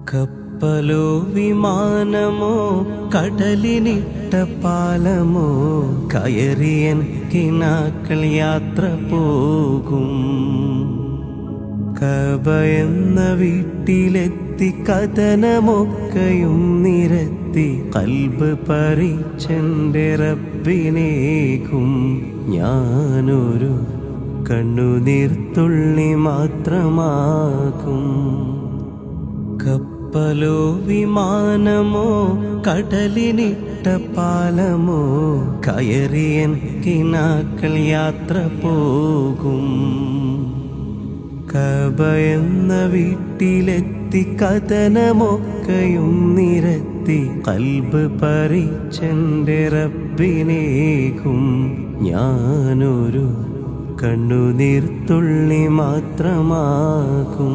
കപ്പലോ വിമാനമോ കടലിനിട്ട പാലമോ കയറിയൻ കിനാക്കൾ യാത്ര പോകും. കബയെന്ന വീട്ടിലെത്തി കഥനമൊക്കെയും നിരത്തി കൽബ് പറിച്ചെന്റെ റബ്ബിനേകും. ഞാനൊരു കണ്ണുനീർത്തുള്ളി മാത്രമാകും. കപ്പലോ വിമാനമോ കടലിനിട്ട പാലമോ കയറിയൻ കിനാക്കൾ യാത്ര പോകും. കബയെന്ന വീട്ടിലെത്തി കഥനമൊക്കെയും നിരത്തി കൽബ് പറിച്ചെന്റെ റബ്ബിനേകും. ഞാനൊരു കണ്ണുനീർത്തുള്ളി മാത്രമാകും.